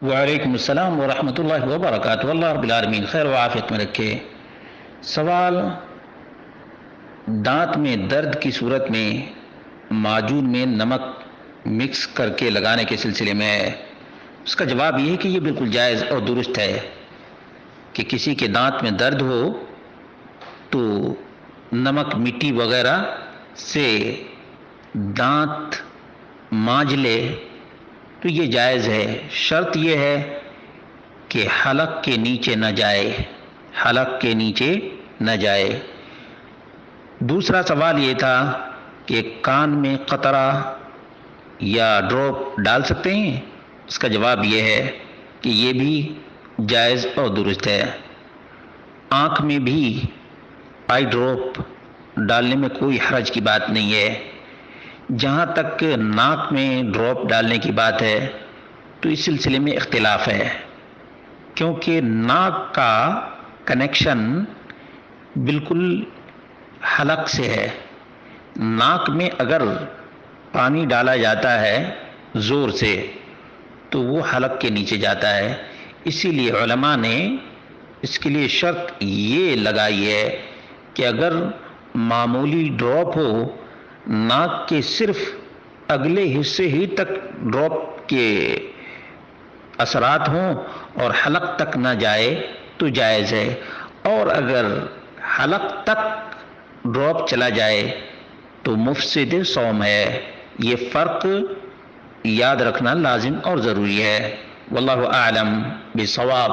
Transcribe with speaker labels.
Speaker 1: وعلیکم السلام ورحمۃ اللہ وبرکاتہ۔ اللہ رب العالمین خیر و عافیت میں رکھے۔ سوال، دانت میں درد کی صورت میں معجون میں نمک مکس کر کے لگانے کے سلسلے میں ہے۔ اس کا جواب یہ ہے کہ یہ بالکل جائز اور درست ہے کہ کسی کے دانت میں درد ہو تو نمک مٹی وغیرہ سے دانت مانج لے تو یہ جائز ہے۔ شرط یہ ہے کہ حلق کے نیچے نہ جائے، حلق کے نیچے نہ جائے۔ دوسرا سوال یہ تھا کہ کان میں قطرہ یا ڈراپ ڈال سکتے ہیں۔ اس کا جواب یہ ہے کہ یہ بھی جائز اور درست ہے۔ آنکھ میں بھی آئی ڈراپ ڈالنے میں کوئی حرج کی بات نہیں ہے۔ جہاں تک ناک میں ڈراپ ڈالنے کی بات ہے تو اس سلسلے میں اختلاف ہے، کیونکہ ناک کا کنیکشن بالکل حلق سے ہے۔ ناک میں اگر پانی ڈالا جاتا ہے زور سے تو وہ حلق کے نیچے جاتا ہے۔ اسی لیے علماء نے اس کے لیے شرط یہ لگائی ہے کہ اگر معمولی ڈراپ ہو، ناک کے صرف اگلے حصے ہی تک ڈراپ کے اثرات ہوں اور حلق تک نہ جائے تو جائز ہے، اور اگر حلق تک ڈراپ چلا جائے تو مفسد صوم ہے۔ یہ فرق یاد رکھنا لازم اور ضروری ہے۔ واللہ اعلم بالصواب۔